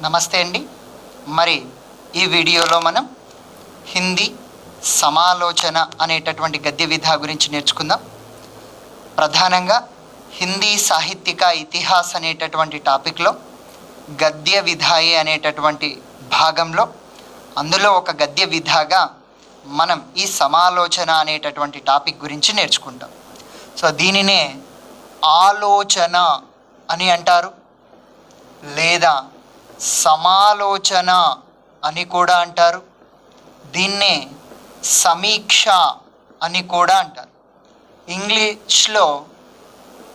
నమస్తే అండి. మరి ఈ వీడియోలో మనం హిందీ సమాలోచన అనేటటువంటి గద్య విధా గురించి నేర్చుకుందాం. ప్రధానంగా హిందీ సాహిత్యక ఇతిహాస్ అనేటటువంటి టాపిక్లో గద్య విధాయి అనేటటువంటి భాగంలో అందులో ఒక గద్య విధాగా మనం ఈ సమాలోచన అనేటటువంటి టాపిక్ గురించి నేర్చుకుంటాం. సో దీనినే ఆలోచన అని అంటారు, లేదా సమాలోచన అని కూడా అంటారు. దీన్నే సమీక్ష అని కూడా అంటారు. ఇంగ్లీష్లో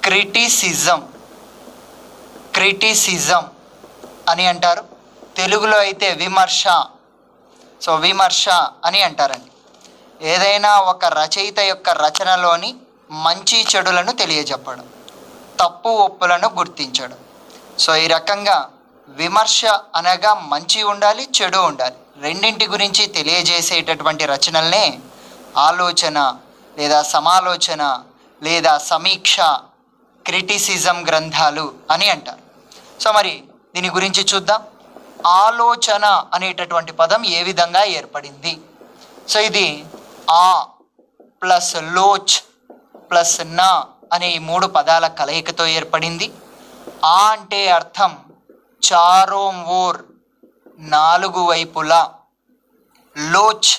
క్రిటిసిజం అని అంటారు. తెలుగులో అయితే విమర్శ. సో విమర్శ అని అంటారండి. ఏదైనా ఒక రచయిత యొక్క రచనలోని మంచి చెడులను తెలియజెప్పడం, తప్పు ఒప్పులను గుర్తించడం. సో ఈ రకంగా విమర్శ అనగా మంచి ఉండాలి, చెడు ఉండాలి, రెండింటి గురించి తెలియజేసేటటువంటి రచనల్నే ఆలోచన లేదా సమాలోచన లేదా సమీక్ష, క్రిటిసిజం గ్రంథాలు అని అంటారు. సో మరి దీని గురించి చూద్దాం. ఆలోచన అనేటటువంటి పదం ఏ విధంగా ఏర్పడింది? సో ఇది ఆ ప్లస్ లోచ్ ప్లస్ నా అనే ఈ మూడు పదాల కలయికతో ఏర్పడింది. ఆ అంటే అర్థం చారోం ఓర్, నాలుగు వైపులా. లోచ్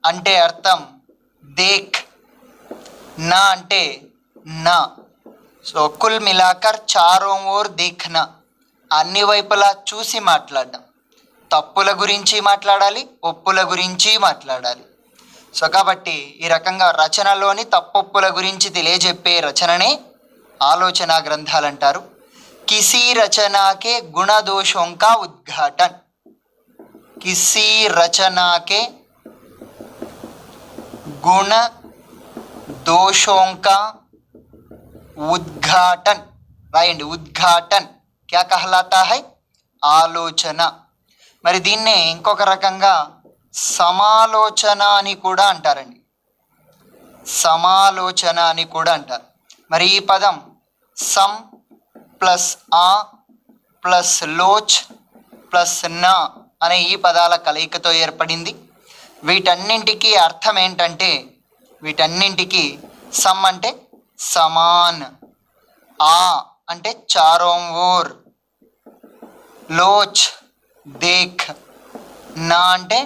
అంటే అర్థం దేఖ్. నా అంటే నా. సో కుల్ మిలాకర్ చారోం ఓర్ దేఖ్నా, అన్ని వైపులా చూసి మాట్లాడడం. తప్పుల గురించి మాట్లాడాలి, ఒప్పుల గురించి మాట్లాడాలి. సో కాబట్టి ఈ రకంగా రచనలోని తప్పొప్పుల గురించి తెలియజెప్పే రచననే ఆలోచన గ్రంథాలు అంటారు. किसी रचना के गुण दोषों का उद्घाटन, किसी रचना के गुण दोषों का उद्घाटन, राइट, उद्घाटन क्या कहलाता है? ఆలోచన. మరి దీన్నే ఇంకొక రకంగా సమాలోచన అని కూడా అంటారండి. సమాలోచన అని కూడా అంటారు. మరి ఈ పదం సమ్ ప్లస్ ఆ ప్లస్ లోచ్ ప్లస్ నా అనే ఈ పదాల కలయికతో ఏర్పడింది. వీటన్నింటికి అర్థం ఏంటంటే, వీటన్నింటికి సమ్ అంటే సమాన్, ఆ అంటే చారోం ఓర్, లోచ్ దేఖ్, నా అంటే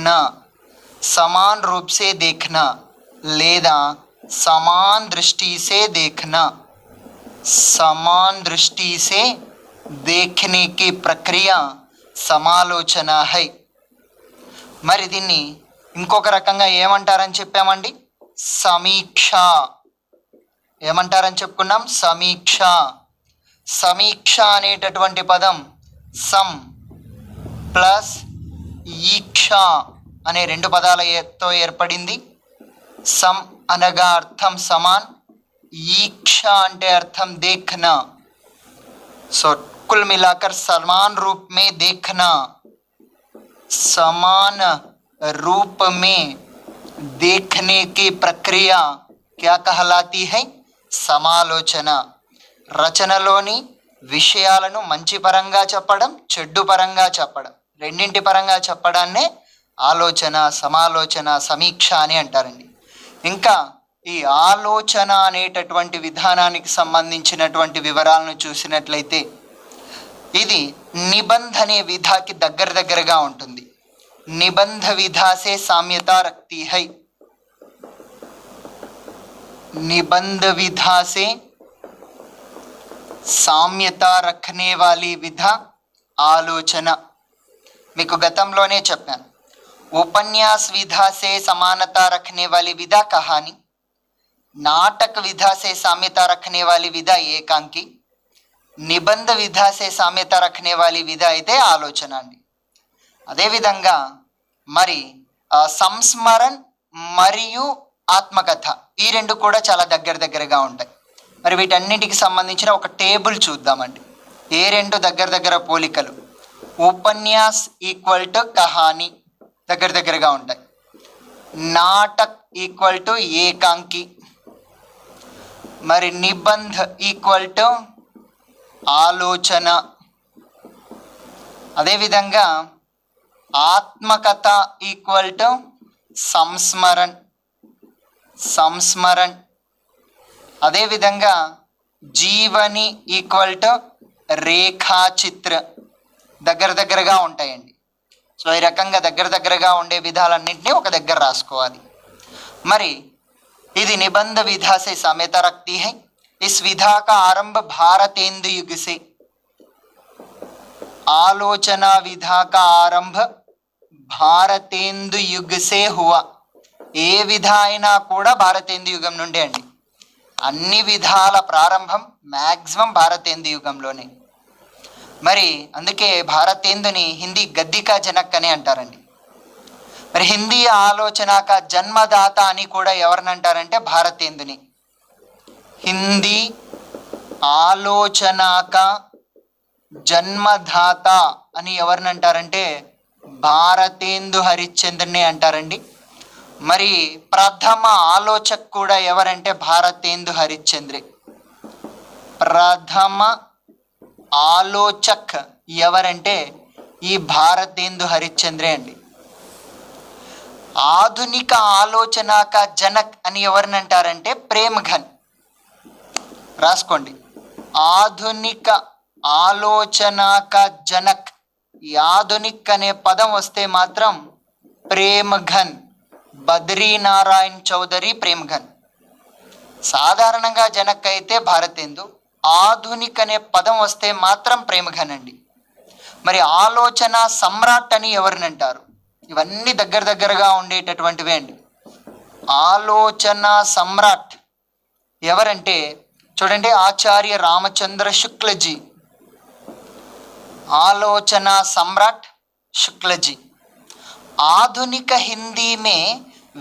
నా, సమాన్ రూప్ సే దేఖ్నా లేదా సమాన్ దృష్టి సే దేఖ్నా, समान दृष्टि से देखने की प्रक्रिया సమాలోచన హై. మరి దీన్ని ఇంకొక రకంగా ఏమంటారని చెప్పామండి? సమీక్ష. ఏమంటారని చెప్పుకున్నాం? సమీక్ష. సమీక్ష అనేటటువంటి పదం సమ్ ప్లస్ ఈక్ష అనే రెండు పదాలతో ఏర్పడింది. సమ్ అనగా అర్థం సమాన్, ఈక్ష అంటే అర్థం देखना. सो कुल मिलाकर समान रूप में देखना, समान रूप में देखने की प्रक्रिया क्या कहलाती है? సమాలోచన. రచనలోని విషయాలను మంచి పరంగా చెప్పడం, చెడ్డు పరంగా చెప్పడం, రెండింటి పరంగా చెప్పడాన్నే ఆలోచన, సమాలోచన, సమీక్ష అని అంటారండి. ఇంకా ఈ ఆలోచన అనేటటువంటి విధానానికి సంబంధించినటువంటి వివరాలను చూసినట్లయితే ఇది నిబంధ అనే విధాకి దగ్గరగా ఉంటుంది. నిబంధ విధాసే సామ్యత రక్తి హై. నిబంధ విధాసే సామ్యత రఖనే వాली విధా ఆలోచన. మీకు గతంలోనే చెప్పాను. ఉపన్యాస్ విधा से समानता रखने वाली विधा कहानी, नाटक विधा से साम्यता रखने वाली विधा ఏకాంకి, నిబంధ విధా సే సామ్యత రఖనే వాली విధ అయితే ఆలోచన అండి. అదేవిధంగా మరి సంస్మరణ్ మరియు ఆత్మకథ ఈ రెండు కూడా చాలా దగ్గరగా ఉంటాయి. మరి వీటన్నిటికి సంబంధించిన ఒక టేబుల్ చూద్దామండి. ఏ రెండు దగ్గర పోలికలు? ఉపన్యాస్ ఈక్వల్ టు కహానీ దగ్గరగా ఉంటాయి. నాటక్ ఈక్వల్ టు ఏకాంకి, మరి నిబంధ ఈక్వల్ టు ఆలోచన, అదేవిధంగా ఆత్మకథ ఈక్వల్ టు సంస్మరణ్, సంస్మరణ్. అదేవిధంగా జీవని ఈక్వల్ టు రేఖాచిత్ర. దగ్గరగా ఉంటాయండి. సో ఈ రకంగా దగ్గరగా ఉండే విధాలన్నింటినీ ఒక దగ్గర రాసుకోవాలి. మరి ఇది निबंध विधा से साम्यता रखती है. इस विधा का आरंभ भारतेंदु युग से. आलोचना विधा का आरंभ భారతేందు యుగ్ సే హువా. ఏ విధ అయినా కూడా భారతేందు యుగం నుండే అండి. అన్ని విధాల ప్రారంభం మ్యాక్సిమం భారతేందు యుగంలోనే. మరి అందుకే భారతేందుని హిందీ గద్దికా జనక్ అని అంటారండి. మరి హిందీ ఆలోచనక జన్మదాత అని కూడా ఎవరిని అంటారంటే భారతేందుని. హిందీ ఆలోచనక జన్మదాత అని ఎవరిని అంటారంటే భారతేందు హరిశ్చంద్రని అంటారండి. మరి ప్రథమ ఆలోచక్ కూడా ఎవరంటే భారతేందు హరిశ్చంద్రే. ప్రథమ ఆలోచక్ ఎవరంటే ఈ భారతేందు హరిశ్చంద్రే అండి. ఆధునిక ఆలోచనక జనక్ అని ఎవరిని అంటారంటే ప్రేమ్ఘన్. రాసుకోండి. ఆధునిక ఆలోచనక జనక్. ఈ ఆధునిక్ అనే పదం వస్తే మాత్రం ప్రేమ్ఘన్, బద్రీనారాయణ్ చౌదరి ప్రేమ్ఘన్. సాధారణంగా జనక్ అయితే భారతేందు, ఆధునిక్ అనే పదం వస్తే మాత్రం ప్రేమ్ఘన్ అండి. మరి ఆలోచన సమ్రాట్ అని ఎవరిని అంటారు? ఇవన్నీ దగ్గరగా ఉండేటటువంటివే అండి. ఆలోచన సమ్రాట్ ఎవరంటే చూడండి, ఆచార్య రామచంద్ర శుక్లజీ. आलोचना सम्राट शुक्ल जी. आधुनिक हिंदी में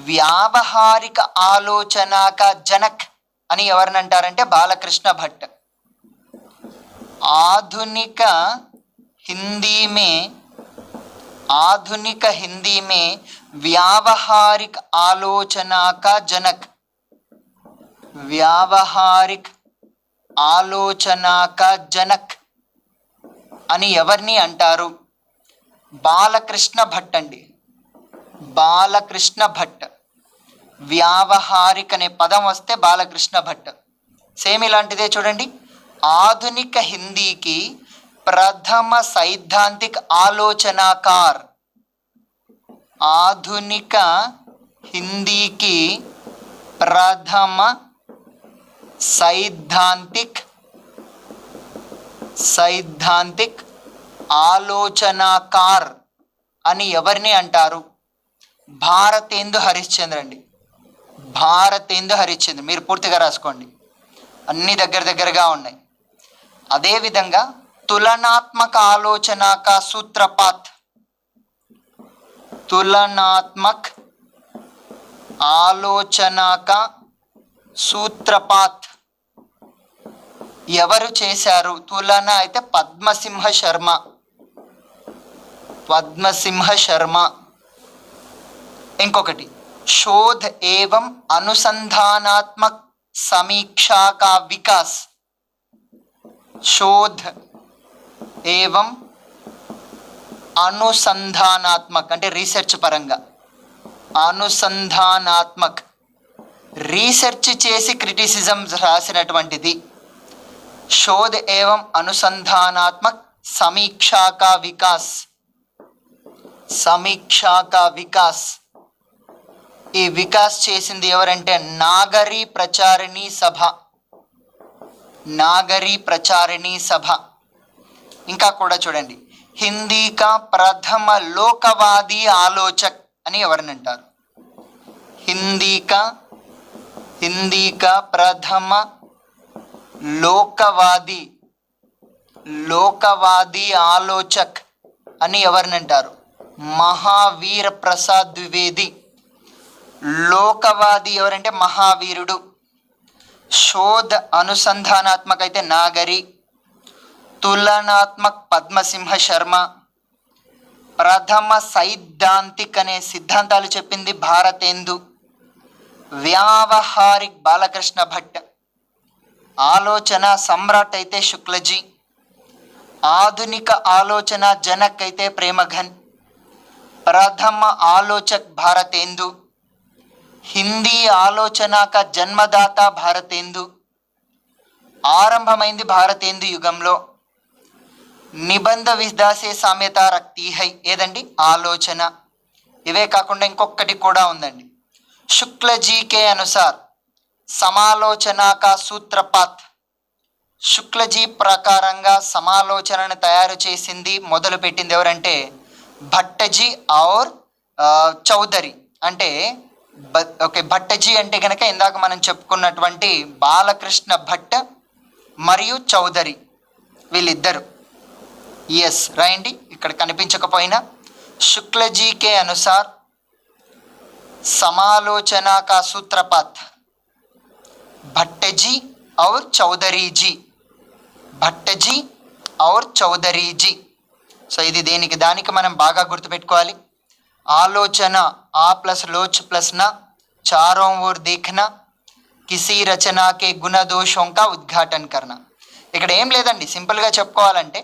व्यावहारिक आलोचना का जनक అని ఎవరిని అంటారంటే బాలకృష్ణ భట్. आधुनिक हिंदी में व्यावहारिक आलोचना का जनक, व्यावहारिक आलोचना का जनक అని ఎవరిని అంటారు? బాలకృష్ణ భట్ అండి. బాలకృష్ణ భట్. వ్యావహారిక్ అనే పదం వస్తే బాలకృష్ణ భట్. సేమ్ ఇలాంటిదే చూడండి. ఆధునిక హిందీకి ప్రథమ సైద్ధాంతిక్ ఆలోచనాకార్. ఆధునిక హిందీకి ప్రథమ సైద్ధాంతిక్ ఆలోచనాకార్ అని ఎవరిని అంటారు? భారతేందు హరిశ్చంద్ర అండి. భారతేందు హరిశ్చంద్ర. మీరు పూర్తిగా రాసుకోండి, అన్ని దగ్గరగా ఉన్నాయి. అదేవిధంగా తులనాత్మక ఆలోచన కా సూత్రపాత్. తులనాత్మక్ ఆలోచన కా సూత్రపాత్ ఎవరు చేశారు? తులన అయితే పద్మసింహ శర్మ. పద్మసింహ శర్మ. ఇంకొకటి शोध एवं अनुसंधानात्मक समीक्षा का विकास. शोध एवं అనుసంధానాత్మక్ అంటే రీసెర్చ్ పరంగా. అనుసంధానాత్మక్ రీసెర్చ్ చేసి క్రిటిసిజం రాసినటువంటిది. शोध एवं अनुसंधानात्मक समीक्षा का विकास. समीक्षा का विकास. ఈ వికాస్ చేసింది ఎవరంటే నాగరి ప్రచారిణి సభ. నాగరి ప్రచారిణి సభ. ఇంకా కూడా చూడండి, హిందీ కా ప్రథమ లోకవాది ఆలోచక్ అని ఎవరిని అంటారు? హిందీ కా ప్రథమ లోకవాది ఆలోచక్ అని ఎవరిని అంటారు? మహావీర ప్రసాద్ ద్వివేది. లోకవాది ఎవరంటే మహావీరుడు. శోధ అనుసంధానాత్మక అయితే నాగరి. తులనాత్మక్ పద్మసింహ శర్మ. ప్రథమ సైద్ధాంతిక్ అనే సిద్ధాంతాలు చెప్పింది భారతేందు. వ్యావహారిక్ బాలకృష్ణ భట్. ఆలోచన సమ్రాట్ అయితే శుక్లజీ. ఆధునిక ఆలోచన జనక్ అయితే ప్రేమఘన్, ప్రథమ ఆలోచక్ భారతేందు, హిందీ ఆలోచన కా జన్మదాత భారతేందు, ఆరంభమైంది భారతేందు యుగంలో, నిబంధ విధాసే సామ్యత రక్తి హై ఏదండి ఆలోచన. ఇవే కాకుండా ఇంకొకటి కూడా ఉందండి, శుక్లజీకే అనుసార్ సమాలోచన కా సూత్రపాత్. శుక్లజీ ప్రకారంగా సమాలోచనను తయారు చేసింది మొదలు పెట్టింది ఎవరంటే భట్టజీ ఔర్ చౌదరి. అంటే ఓకే, భట్టజీ అంటే కనుక ఇందాక మనం చెప్పుకున్నటువంటి బాలకృష్ణ భట్ మరియు చౌదరి, వీళ్ళిద్దరు. ఎస్ రాయండి, ఇక్కడ కనిపించకపోయినా శుక్లజీకే అనుసార్ సమాలోచన కా సూత్రపాత్ భట్టజీ और चौधरी जी, భట్టజీ और చౌదరి జీ. సో ఇది దేనికి దానికి మనం బాగా గుర్తుపెట్టుకోవాలి. ఆలోచన ఆ ప్లస్ లోచ్ ప్లస్ నా, చారోं ओर देखना, किसी रचना के गुण दोषों का उद्घाटन करना. ఇక్కడ ఏం లేదండి, సింపుల్గా చెప్పుకోవాలంటే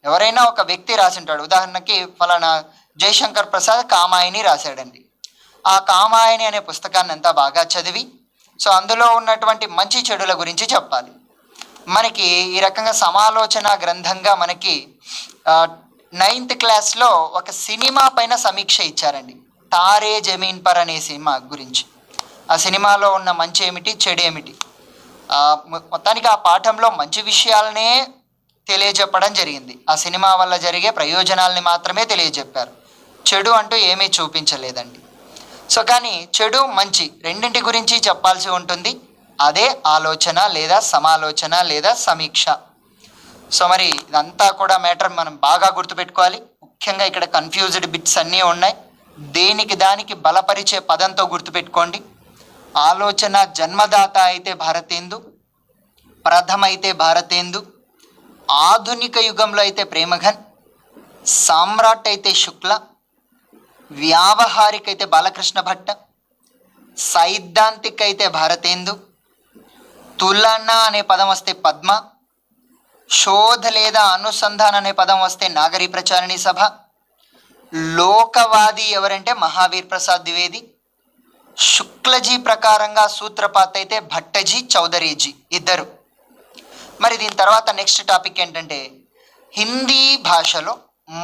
ఎవరైనా ఒక వ్యక్తి రాసి ఉంటాడు, ఉదాహరణకి ఫలానా జయశంకర్ ప్రసాద్ కామాయిని రాశాడండి. ఆ కామాయిని అనే పుస్తకాన్ని అంతా బాగా చదివి సో అందులో ఉన్నటువంటి మంచి చెడుల గురించి చెప్పాలి. మనకి ఈ రకంగా సమాలోచన గ్రంథంగా మనకి 9th క్లాస్లో ఒక సినిమా పైన సమీక్ష ఇచ్చారండి, తారే జమీన్ పర్ అనే సినిమా గురించి. ఆ సినిమాలో ఉన్న మంచి ఏమిటి చెడు ఏమిటి, మొత్తానికి ఆ పాఠంలో మంచి విషయాలనే తెలియజెప్పడం జరిగింది. ఆ సినిమా వల్ల జరిగే ప్రయోజనాలని మాత్రమే తెలియజెప్పారు, చెడు అంటూ ఏమీ చూపించలేదండి. సో కానీ చెడు మంచి రెండింటి గురించి చెప్పాల్సి ఉంటుంది, అదే ఆలోచన లేదా సమాలోచన లేదా సమీక్ష. సో మరి ఇదంతా కూడా మ్యాటర్ మనం బాగా గుర్తుపెట్టుకోవాలి. ముఖ్యంగా ఇక్కడ కన్ఫ్యూజ్డ్ బిట్స్ అన్నీ ఉన్నాయి, దేనికి దానికి బలపరిచే పదంతో గుర్తుపెట్టుకోండి. ఆలోచన జన్మదాత అయితే భారతేందు, ప్రథమ అయితే భారతేందు, ఆధునిక యుగంలో అయితే ప్రేమఘన్, సామ్రాట్ అయితే శుక్ల, వ్యావహారిక అయితే బాలకృష్ణ భట్ట, సైద్ధాంతిక అయితే భారతేందు, తులన అనే పదం వస్తే పద్మ, శోధ లేదా అనుసంధానం అనే పదం వస్తే నాగరీ ప్రచారిణి సభ, లోకవాది ఎవరంటే మహావీర్ ప్రసాద్ ద్వివేది, శుక్లజీ ప్రకారంగా సూత్రపాత్ అయితే భట్టజీ చౌదరీజీ ఇద్దరు. మరి దీని తర్వాత నెక్స్ట్ టాపిక్ ఏంటంటే హిందీ భాషలో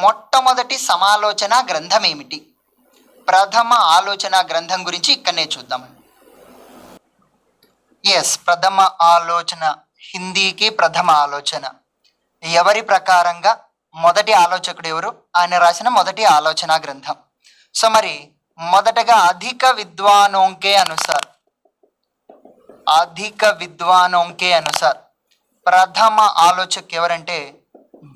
మొట్టమొదటి సమాలోచన గ్రంథం ఏమిటి, ప్రథమ ఆలోచన గ్రంథం గురించి ఇక్కడనే చూద్దామండి. ఎస్, ప్రథమ ఆలోచన, హిందీకి ప్రథమ ఆలోచన ఎవరి ప్రకారంగా మొదటి ఆలోచకుడు ఎవరు, ఆయన రాసిన మొదటి ఆలోచన గ్రంథం. సో మరి మొదటగా అధిక విద్వానోంకే అనుసార్, అధిక విద్వానోంకే అనుసార్ ప్రథమ ఆలోచక్ ఎవరంటే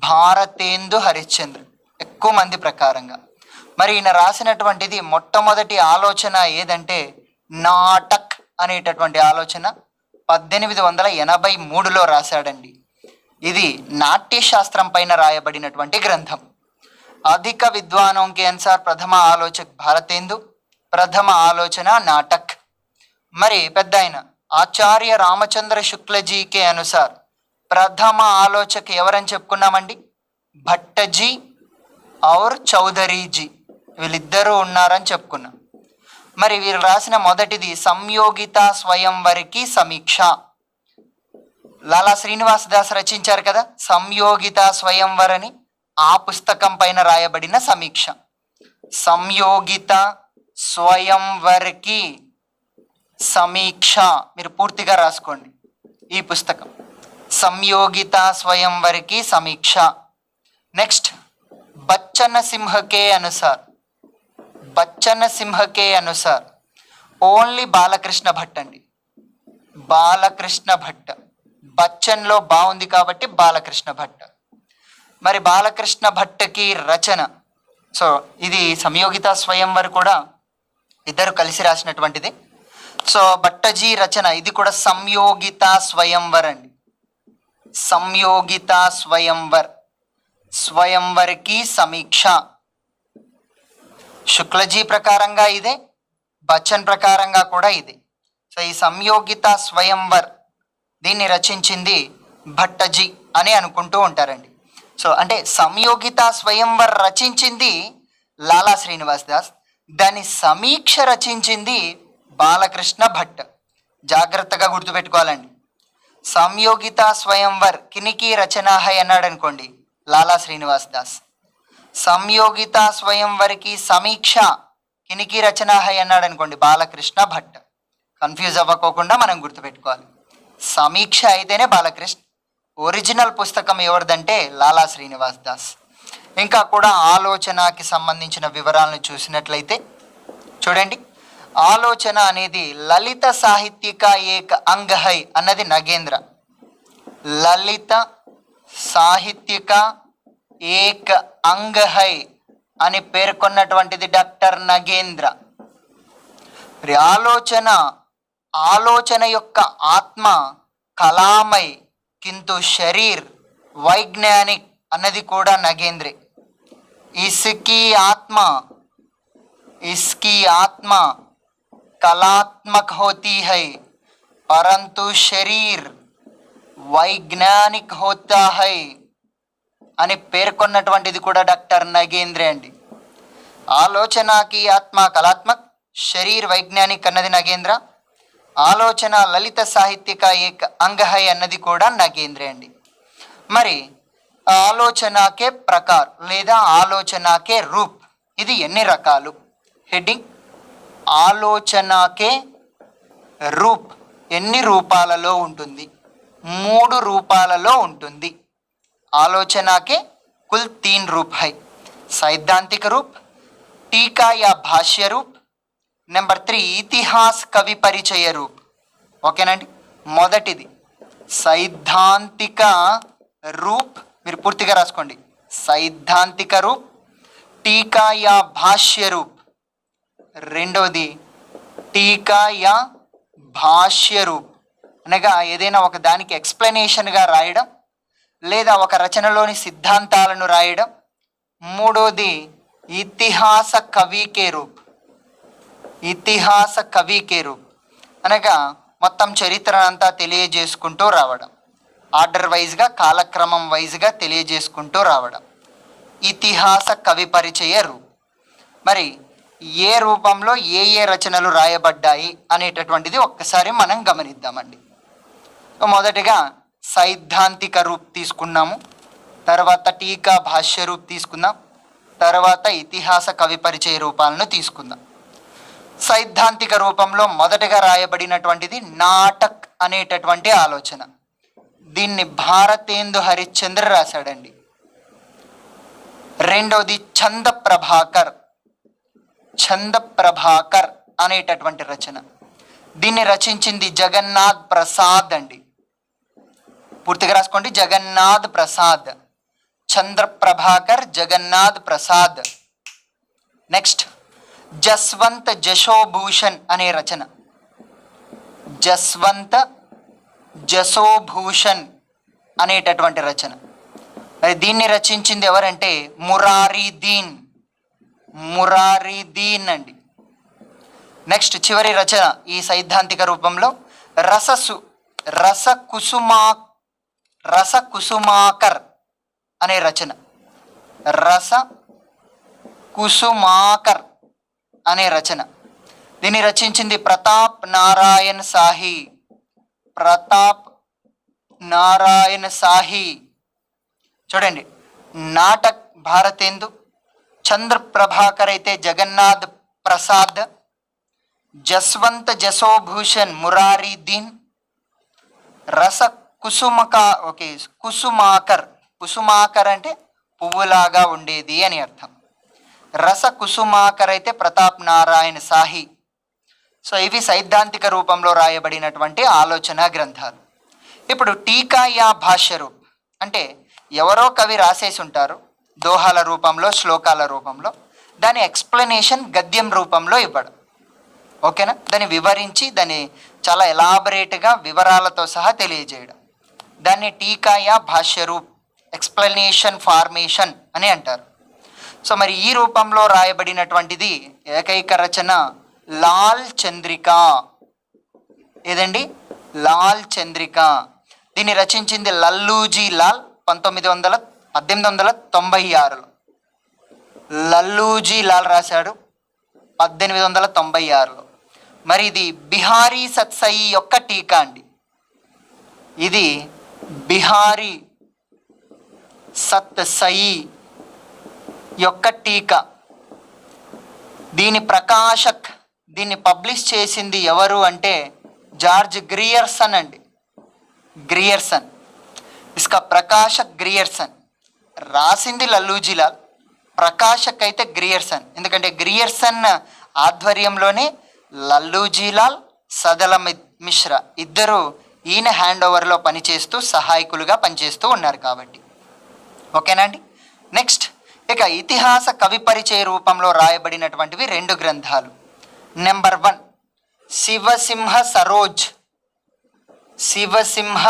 భారతేందు హరిశ్చంద్ర, ఎక్కువ మంది ప్రకారంగా. మరి ఈయన రాసినటువంటిది మొట్టమొదటి ఆలోచన ఏదంటే నాటక్ అనేటటువంటి ఆలోచన 1883లో రాశాడండి. ఇది నాట్యశాస్త్రం పైన రాయబడినటువంటి గ్రంథం. అధిక విద్వానోं के अनुसार ప్రథమ ఆలోచక్ భారతేందు, ప్రథమ ఆలోచన నాటక్. మరి పెద్ద ఆయన ఆచార్య రామచంద్ర శుక్లజీకే అనుసార్ ప్రథమ ఆలోచక్ ఎవరని చెప్పుకున్నామండి, భట్టజీ ఔర్ చౌదరీజీ, వీళ్ళిద్దరూ ఉన్నారని చెప్పుకున్నాం. మరి వీరు రాసిన మొదటిది సంయోగిత స్వయంవరికి సమీక్ష, లాలా శ్రీనివాస్ దాస్ రచించారు కదా సంయోగిత స్వయంవర్ అని, ఆ పుస్తకం పైన రాయబడిన సమీక్ష. సంయోగిత స్వయంవర్కి సమీక్ష మీరు పూర్తిగా రాసుకోండి, ఈ పుస్తకం సంయోగిత స్వయంవర్కి సమీక్ష. నెక్స్ట్ బచ్చన సింహకే అనుసార్, బచ్చన సింహకే అనుసార్ ఓన్లీ బాలకృష్ణ భట్ అండి, బాలకృష్ణ భట్. బచ్చన్లో బాగుంది కాబట్టి బాలకృష్ణ భట్. మరి బాలకృష్ణ భట్కి రచన, సో ఇది సంయోగిత స్వయంవర్ కూడా ఇద్దరు కలిసి రాసినటువంటిది. సో భట్టజీ రచన ఇది కూడా సంయోగిత స్వయంవర్ అండి, సంయోగిత స్వయంవర్, స్వయంవర్కి సమీక్ష. శుక్లజీ ప్రకారంగా ఇదే, బచ్చన్ ప్రకారంగా కూడా ఇదే. సో ఈ సంయోగిత స్వయంవర్ దీన్ని రచించింది భట్టజీ అని అనుకుంటూ ఉంటారండి. సో అంటే సంయోగిత స్వయంవర్ రచించింది లాలా శ్రీనివాస్ దాస్, దాని సమీక్ష రచించింది బాలకృష్ణ భట్. జాగ్రత్తగా గుర్తుపెట్టుకోవాలండి. సంయోగిత స్వయంవర్ కినికి రచన హై అన్నాడు అనుకోండి లాలా శ్రీనివాస్ దాస్, సంయోగిత స్వయంవర్కి సమీక్ష కినికి రచన హై అన్నాడు అనుకోండి బాలకృష్ణ భట్. కన్ఫ్యూజ్ అవ్వకోకుండా మనం గుర్తుపెట్టుకోవాలి. సమీక్ష అయితేనే బాలకృష్ణ, ఒరిజినల్ పుస్తకం ఎవరిదంటే లాలా శ్రీనివాస్ దాస్. ఇంకా కూడా ఆలోచనకి సంబంధించిన వివరాలను చూసినట్లయితే చూడండి, ఆలోచన అనేది లలిత సాహిత్యిక ఏక అంగ హై అన్నది నగేంద్ర. లలిత సాహిత్యిక ఏక అంగ హై అని పేర్కొన్నటువంటిది డాక్టర్ నగేంద్ర. మరి ఆలోచన యొక్క ఆత్మ కలామై కింటు శరీర్ వైజ్ఞానిక్ అన్నది కూడా నగేంద్రే. ఇస్కి ఆత్మ కళాత్మక్ హోతీ హై పరంతు శరీర్ వైజ్ఞానిక్ హోతా హై అని పేర్కొన్నటువంటిది కూడా డాక్టర్ నగేంద్రే అండి. ఆలోచనకి ఆత్మ కళాత్మక్, శరీర్ వైజ్ఞానిక్ అన్నది నగేంద్ర, ఆలోచన లలిత సాహిత్యిక ఏక అంగ హై అన్నది కూడా నగేంద్రే అండి. మరి ఆలోచనకే ప్రకార్ లేదా ఆలోచనకే రూప్, ఇది ఎన్ని రకాలు? హెడ్డింగ్ ఆలోచనకే రూప్ ఎన్ని రూపాలలో ఉంటుంది? 3 రూపాలలో ఉంటుంది. ఆలోచనకే कुल 3 रूप है. सैद्धांतिक रूप, टीका या भाष्य रूप, నెంబర్ 3 ఇతిహాస్ కవి పరిచయ రూప్. ఓకేనండి. మొదటిది సైద్ధాంతిక రూప్, మీరు పూర్తిగా రాసుకోండి. సైద్ధాంతిక రూప్, టీకా యా భాష్య రూప్. రెండవది టీకా యా భాష్య రూప్, అనగా ఏదైనా ఒక దానికి ఎక్స్ప్లెనేషన్గా రాయడం లేదా ఒక రచనలోని సిద్ధాంతాలను రాయడం. మూడోది ఇతిహాస కవికే రూప్. ఇతిహాస కవికే రూప్ అనగా మొత్తం చరిత్ర అంతా తెలియజేసుకుంటూ రావడం, ఆర్డర్ వైజ్గా కాలక్రమం వైజ్గా తెలియజేసుకుంటూ రావడం, ఇతిహాస కవి పరిచయ రూప్. మరి ఏ రూపంలో ఏ రచనలు రాయబడ్డాయి అనేటటువంటిది ఒక్కసారి మనం గమనిద్దామండి. మొదటిగా సైద్ధాంతిక రూప్ తీసుకున్నాము, తర్వాత టీకా భాష్య రూప్ తీసుకుందాం, తర్వాత ఇతిహాస కవి పరిచయ రూపాలను తీసుకుందాం. సైద్ధాంతిక రూపంలో మొదటగా రాయబడినటువంటిది నాటక్ అనేటటువంటి ఆలోచన. దీన్ని భారతేందు హరిశ్చంద్ర రాశాడండి. రెండవది ఛంద ప్రభాకర్ అనేటటువంటి రచన. దీన్ని రచించింది జగన్నాథ్ ప్రసాద్ అండి. పూర్తిగా రాసుకోండి, జగన్నాథ్ ప్రసాద్. చంద్ర ప్రభాకర్, జగన్నాథ్ ప్రసాద్. నెక్స్ట్ జస్వంత్ జశోభూషణ్ అనే రచన. జస్వంత్ జశోభూషణ్ అనేటటువంటి రచన. మరి దీన్ని రచించింది ఎవరంటే మురారి దీన్ అండి. నెక్స్ట్ చివరి రచన ఈ సైద్ధాంతిక రూపంలో రసకుసుమాకర్ అనే రచన. రసకుసుమాకర్ అనే రచన. దీన్ని రచించింది ప్రతాప్ నారాయణ సాహి. చూడండి, నాటక్ భారతేందు, చంద్ర ప్రభాకర్ అయితే జగన్నాథ్ ప్రసాద్, జస్వంత్ జశోభూషణ్ మురారి దీన్, కుసుమాకర్ అంటే పువ్వులాగా ఉండేది అని అర్థం. కుసుమాకర్ అయితే ప్రతాప్ నారాయణ సాహి. సో ఇవి సైద్ధాంతిక రూపంలో రాయబడినటువంటి ఆలోచన గ్రంథాలు. ఇప్పుడు టీకా యా భాష్య రూప్ అంటే ఎవరో కవి రాసేసి ఉంటారు దోహాల రూపంలో, శ్లోకాల రూపంలో, దాని ఎక్స్ప్లెనేషన్ గద్యం రూపంలో ఇవ్వడం. ఓకేనా? దాన్ని వివరించి దాన్ని చాలా ఎలాబరేట్గా వివరాలతో సహా తెలియజేయడం, దాన్ని టీకా యా భాష్య రూప్, ఎక్స్ప్లెనేషన్ ఫార్మేషన్ అని అంటారు. సో మరి ఈ రూపంలో రాయబడినటువంటిది ఏకైక రచన లాల్ చంద్రిక. ఏదండి? లాల్ చంద్రిక. దీన్ని రచించింది లల్లూజీ లాల్ 1900 1896లో. లల్లూజీ లాల్ రాశాడు 1896లో. మరి ఇది బిహారీ సత్సయి యొక్క టీకా అండి. ఇది బిహారీ సత్సయి యొక్క టీకా. దీన్ని పబ్లిష్ చేసింది ఎవరు అంటే జార్జ్ గ్రియర్సన్ అండి. గ్రియర్సన్, ఇస్కా ప్రకాశక్ గ్రియర్సన్. రాసింది లల్లూజీలాల్, ప్రకాశక్ అయితే గ్రియర్సన్. ఎందుకంటే గ్రియర్సన్ ఆధ్వర్యంలోనే లల్లూజీలాల్, సదల మిశ్రా ఇద్దరు ఈయన హ్యాండ్ ఓవర్లో పనిచేస్తూ సహాయకులుగా పనిచేస్తూ ఉన్నారు కాబట్టి. ఓకేనండి. నెక్స్ట్, ఇక ఇతిహాస కవి పరిచయ రూపంలో రాయబడినటువంటివి 2 గ్రంథాలు. నెంబర్ 1 శివసింహ సరోజ్. శివసింహ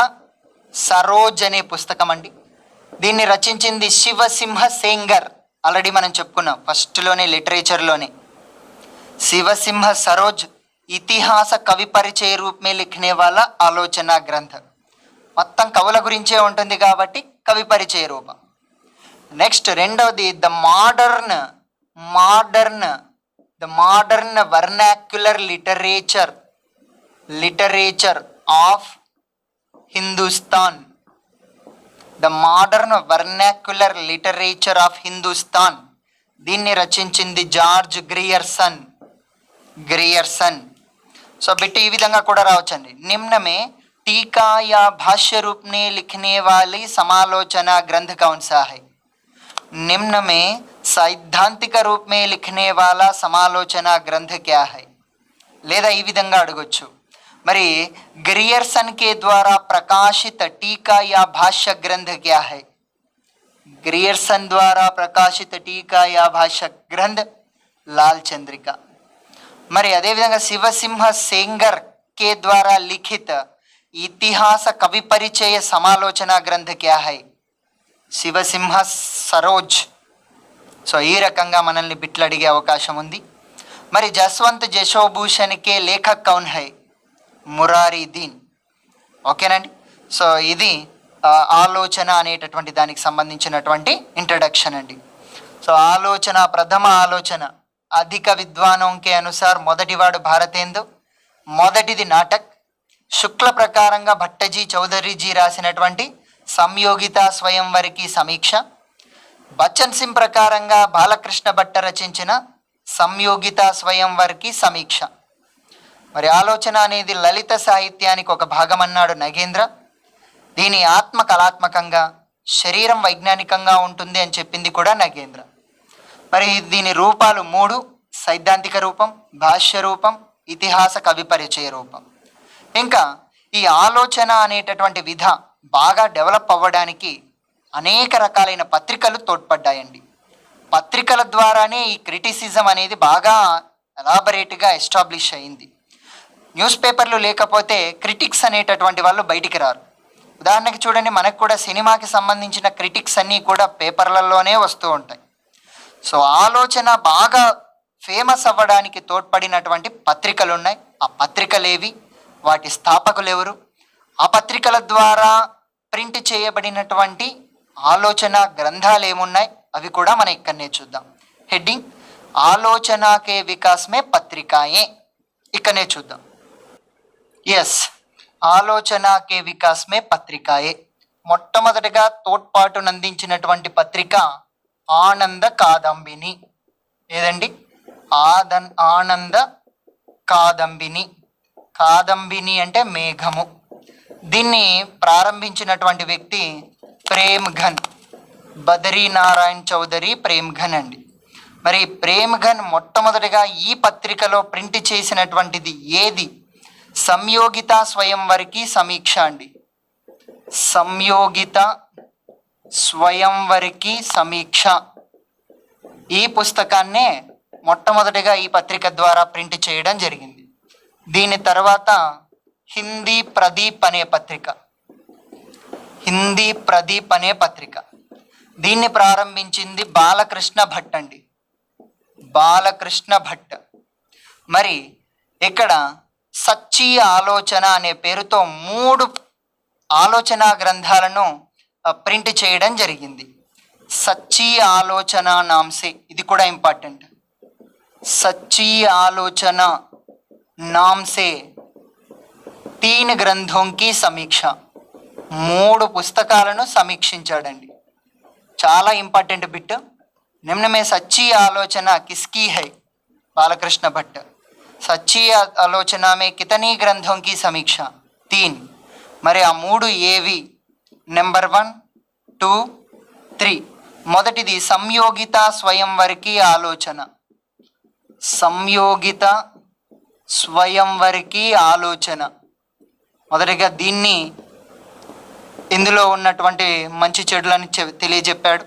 సరోజ్ అనే పుస్తకం అండి. దీన్ని రచించింది శివసింహ సేంగర్. ఆల్రెడీ మనం చెప్పుకున్నాం ఫస్ట్లోనే, లిటరేచర్లోనే. शिवसिंह सरोज इतिहास कवि परिचय रूप में लिखने वाला आलोचना ग्रंथ. మొత్తం కవుల గురించే ఉంటుంది కాబట్టి కవి పరిచయ రూపం. నెక్స్ట్ రెండవది the modern vernacular literature of Hindustan. The modern vernacular literature of Hindustan. దీన్ని రచించింది జార్జ్ ग्रियर्सन. सो बिट्टी ఈ విధంగా కూడా రావచ్చండి. निम्न में टीका या भाष्य रूप में लिखने वाली समालोचना ग्रंथ कौन सा है? निम्न में सैद्धांतिक रूप में लिखने वाला समालोचना ग्रंथ क्या है? లేదా ఈ విధంగా అడగొచ్చు. మరి గ్రియర్సన్ के द्वारा प्रकाशित टीका या भाष्य ग्रंथ क्या है? ग्रियर्सन द्वारा प्रकाशित टीका या भाष्य ग्रंथ लाल चंद्रिका. మరి అదేవిధంగా శివసింహ సేంగర్ के द्वारा लिखित इतिहास कवि परिचय समालोचना ग्रंथ क्या है? శివసింహ సరోజ్. సో ఈ రకంగా మనల్ని బిట్లు అడిగే అవకాశం ఉంది. మరి జస్వంత్ జశోభూషణ్ కే లేఖక్ కౌన్ హై? మురారి దీన్. ఓకేనండి. సో ఇది ఆలోచన అనేటటువంటి దానికి సంబంధించినటువంటి ఇంట్రడక్షన్ అండి. సో ఆలోచన, ప్రథమ ఆలోచన అధిక విద్వానోं के अनुसार మొదటివాడు భారతేందు. మొదటిది నాటక్. శుక్ల ప్రకారంగా భట్టజీ చౌదరిజీ రాసినటువంటి సంయోగిత స్వయంవరికి సమీక్ష. బచ్చన్ సింగ్ ప్రకారంగా బాలకృష్ణ భట్ట రచించిన సంయోగిత స్వయంవరికి సమీక్ష. మరి ఆలోచన అనేది లలిత సాహిత్యానికి ఒక భాగం అన్నాడు నగేంద్ర. దీని ఆత్మ కళాత్మకంగా, శరీరం వైజ్ఞానికంగా ఉంటుంది అని చెప్పింది కూడా నగేంద్ర. మరి దీని రూపాలు 3: సైద్ధాంతిక రూపం, భాష్య రూపం, ఇతిహాస కవి పరిచయ రూపం. ఇంకా ఈ ఆలోచన అనేటటువంటి విధ బాగా డెవలప్ అవ్వడానికి అనేక రకాలైన పత్రికలు తోడ్పడ్డాయండి. పత్రికల ద్వారానే ఈ క్రిటిసిజం అనేది బాగా ఎలాబరేట్గా ఎస్టాబ్లిష్ అయింది. న్యూస్ పేపర్లు లేకపోతే క్రిటిక్స్ అనేటటువంటి వాళ్ళు బయటికి రారు. ఉదాహరణకి చూడండి, మనకు కూడా సినిమాకి సంబంధించిన క్రిటిక్స్ అన్నీ కూడా పేపర్లలోనే వస్తూ ఉంటాయి. సో ఆలోచన బాగా ఫేమస్ అవ్వడానికి తోడ్పడినటువంటి పత్రికలు ఉన్నాయి. ఆ పత్రికలేవి, వాటి స్థాపకులు ఎవరు, ఆ పత్రికల ద్వారా ప్రింట్ చేయబడినటువంటి ఆలోచన గ్రంథాలు ఏమున్నాయి, అవి కూడా మనం ఇక్కడనే చూద్దాం. హెడ్డింగ్ ఆలోచనకే వికాసమే పత్రికాయే. ఇక్కడనే చూద్దాం. ఎస్, ఆలోచనకే వికాసమే పత్రికాయే. మొట్టమొదటిగా తోడ్పాటును అందించినటువంటి పత్రిక ఆనంద కాదంబిని. ఏదండి? ఆనంద కాదంబిని. కాదంబిని అంటే మేఘము. దీన్ని ప్రారంభించినటువంటి వ్యక్తి ప్రేమ్ఘన్, బదరీనారాయణ్ చౌదరి ప్రేమ్ఘన్ అండి. మరి ప్రేమ్ఘన్ మొట్టమొదటిగా ఈ పత్రికలో ప్రింట్ చేసినటువంటిది ఏది? సంయోగిత స్వయంవరికి సమీక్ష అండి. సంయోగిత స్వయంవరికి సమీక్ష. ఈ పుస్తకాన్నే మొట్టమొదటిగా ఈ పత్రిక ద్వారా ప్రింట్ చేయడం జరిగింది. దీని తర్వాత హిందీ ప్రదీప్ అనే పత్రిక. హిందీ ప్రదీప్ అనే పత్రిక. దీన్ని ప్రారంభించింది బాలకృష్ణ భట్ అండి. బాలకృష్ణ భట్. మరి ఇక్కడ సచ్చి ఆలోచన అనే పేరుతో 3 ఆలోచన గ్రంథాలను ప్రింట్ చేయడం జరిగింది. सच्ची आलोचना नाम से, ఇది కూడా ఇంపార్టెంట్, सच्ची आलोचना नाम से 3 ग्रंथों की समीक्षा, 3 పుస్తకాలను సమీక్షించాడండి. చాలా ఇంపార్టెంట్ బిట్. निम्न में सच्ची आलोचना किसकी है? बालकृष्ण भट्ट. सच्ची आलोचना में कितनी ग्रंथों की समीक्षा? 3. మరి ఆ 3 ఏవి? నెంబర్ 1, 2, 3. మొదటిది సంయోగిత స్వయంవరకి ఆలోచన. సంయోగిత స్వయంవరకి ఆలోచన. మొదటిగా దీన్ని, ఇందులో ఉన్నటువంటి మంచి చెడులని తెలియజెప్పాడు.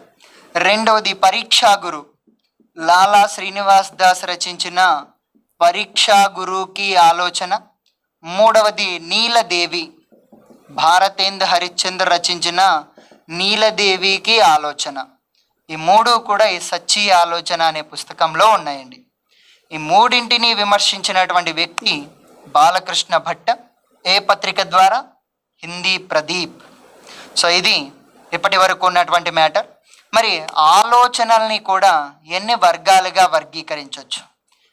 రెండవది పరీక్షా గురు, లాలా శ్రీనివాస్ దాస్ రచించిన పరీక్షా గురుకి ఆలోచన. మూడవది నీలదేవి, భారతేందు హరిశ్చంద్ర రచించిన నీలదేవికి ఆలోచన. ఈ 3 కూడా ఈ సచ్చి ఆలోచన అనే పుస్తకంలో ఉన్నాయండి. ఈ 3ంటిని విమర్శించినటువంటి వ్యక్తి బాలకృష్ణ భట్ట. ఏ పత్రిక ద్వారా? హిందీ ప్రదీప్. సో ఇది ఇప్పటి వరకు ఉన్నటువంటి మ్యాటర్. మరి ఆలోచనల్ని కూడా ఎన్ని వర్గాలుగా వర్గీకరించవచ్చు,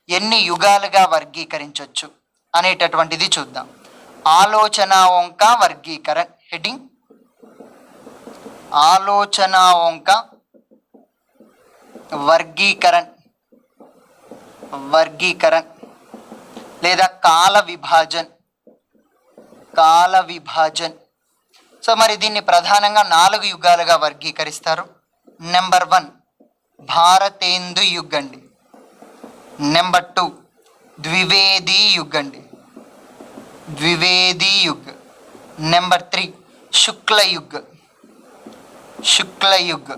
ఎన్ని యుగాలుగా వర్గీకరించవచ్చు అనేటటువంటిది చూద్దాం. ఆలోచనాओं का वर्गीकरण. हेडिंग आलोचनाओं का वर्गीकरण లేదా కాల విభాజన్. సో మరి దీన్ని ప్రధానంగా 4 యుగాలుగా వర్గీకరిస్తారు. నెంబర్ 1 భారతేందు యుగ్ అండి. నెంబర్ 2 ద్వివేది యుగ్ అండి, ద్వివేది యుగ్. నెంబర్ 3 శుక్లయుగ్.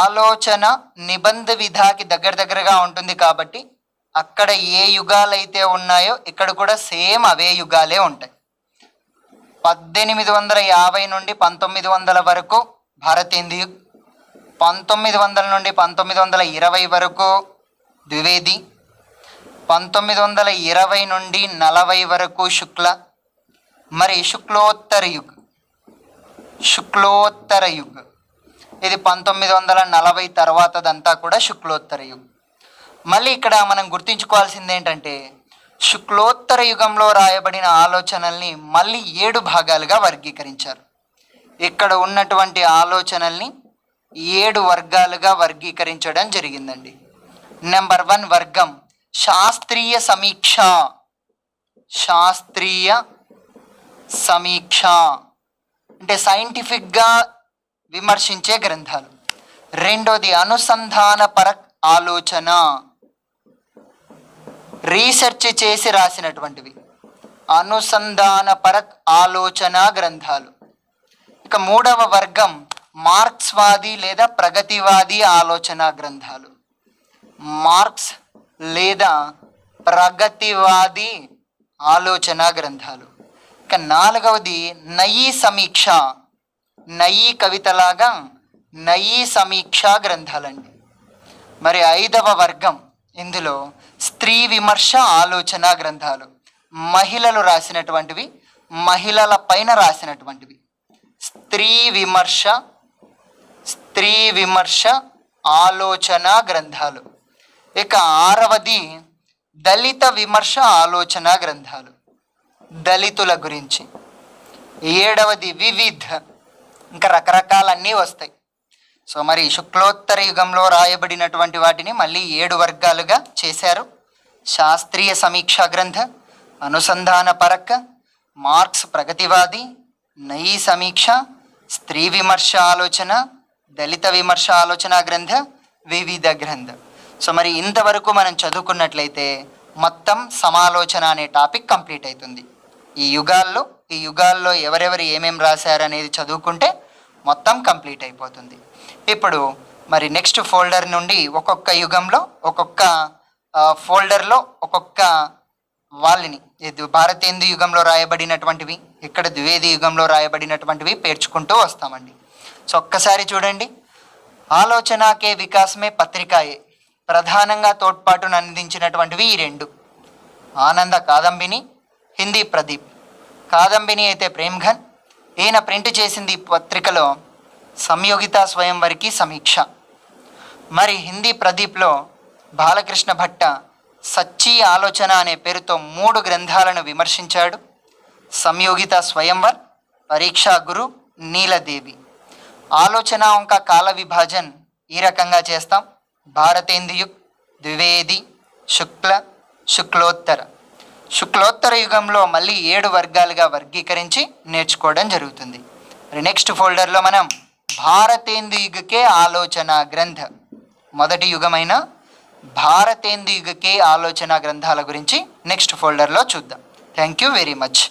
ఆలోచన నిబంధ విధాకి దగ్గరగా ఉంటుంది కాబట్టి అక్కడ ఏ యుగాలైతే ఉన్నాయో ఇక్కడ కూడా సేమ్ అవే యుగాలే ఉంటాయి. 1850 నుండి 1900 వరకు భారతేందు యుగ్, 1900 నుండి 1920 వరకు ద్వివేది, 1920 నుండి 40 వరకు శుక్ల, మరి శుక్లోత్తర యుగ్. ఇది 1940 తర్వాతదంతా కూడా శుక్లోత్తర యుగ్. మళ్ళీ ఇక్కడ మనం గుర్తుంచుకోవాల్సింది ఏంటంటే శుక్లోత్తర యుగంలో రాయబడిన ఆలోచనల్ని మళ్ళీ 7 భాగాలుగా వర్గీకరించారు. ఇక్కడ ఉన్నటువంటి ఆలోచనల్ని 7 వర్గాలుగా వర్గీకరించడం జరిగిందండి. నెంబర్ 1 వర్గం శాస్త్రీయ సమీక్ష అంటే సైంటిఫిక్గా విమర్శించే గ్రంథాలు. రెండోది అనుసంధానపరక్ ఆలోచన, రీసెర్చ్ చేసి రాసినటువంటివి అనుసంధానపరక్ ఆలోచన గ్రంథాలు. ఇక 3వ వర్గం మార్క్స్వాది లేదా ప్రగతివాది ఆలోచన గ్రంథాలు. మార్క్స్ లేదా ప్రగతివాది ఆలోచన గ్రంథాలు. ఇక 4వది నయీ సమీక్ష, నయీ కవితలాగా నయీ సమీక్ష గ్రంథాలండి. మరి 5వ వర్గం, ఇందులో స్త్రీ విమర్శ ఆలోచన గ్రంథాలు, మహిళలు రాసినటువంటివి, మహిళల పైన రాసినటువంటివి. స్త్రీ విమర్శ ఆలోచన గ్రంథాలు. ఇక 6వది దళిత విమర్శ ఆలోచన గ్రంథాలు, దళితుల గురించి. 7వది వివిధ్, ఇంకా రకరకాలన్నీ వస్తాయి. సో మరి శుక్లోత్తర యుగంలో రాయబడినటువంటి వాటిని మళ్ళీ 7 వర్గాలుగా చేశారు. శాస్త్రీయ సమీక్షా గ్రంథ, అనుసంధాన పరక్, మార్క్స్ ప్రగతివాది, నయీ సమీక్ష, స్త్రీ విమర్శ ఆలోచన, దళిత విమర్శ ఆలోచన గ్రంథ, వివిధ గ్రంథ. సో మరి ఇంతవరకు మనం చదువుకున్నట్లయితే మొత్తం సమాలోచన అనే టాపిక్ కంప్లీట్ అవుతుంది. ఈ యుగాల్లో ఎవరెవరు ఏమేమి రాశారనేది చదువుకుంటే మొత్తం కంప్లీట్ అయిపోతుంది. ఇప్పుడు మరి నెక్స్ట్ ఫోల్డర్ నుండి ఒక్కొక్క యుగంలో ఒక్కొక్క ఫోల్డర్లో ఒక్కొక్క వాళ్ళని, భారతేందు యుగంలో రాయబడినటువంటివి, ఇక్కడ ద్వివేది యుగంలో రాయబడినటువంటివి పేర్చుకుంటూ వస్తామండి. సో ఒక్కసారి చూడండి. ఆలోచనకే వికాసమే పత్రికాయే ప్రధానంగా తోడ్పాటును అందించినటువంటివి ఈ 2. ఆనంద కాదంబిని, హిందీ ప్రదీప్. కాదంబిని అయితే ప్రేమ్ఘన్, ఈయన ప్రింట్ చేసింది ఈ పత్రికలో సంయోగిత స్వయంవరికి సమీక్ష. మరి హిందీ ప్రదీప్లో బాలకృష్ణ భట్ట సచ్చి ఆలోచన అనే పేరుతో 3 గ్రంథాలను విమర్శించాడు. సంయోగిత స్వయంవర్, పరీక్షా గురు, నీలదేవి. ఆలోచన ఇంకా కాల విభాజన్ ఈ రకంగా చేస్తాం: భారతేందుయుగ్, ద్వివేది, శుక్ల, శుక్లోత్తర. శుక్లోత్తర యుగంలో మళ్ళీ 7 వర్గాలుగా వర్గీకరించి నేర్చుకోవడం జరుగుతుంది. మరి నెక్స్ట్ ఫోల్డర్లో మనం భారతేందుయుగకే ఆలోచన గ్రంథ, మొదటి యుగమైన భారతేందుయుగకే ఆలోచన గ్రంథాల గురించి నెక్స్ట్ ఫోల్డర్లో చూద్దాం. Thank you very much.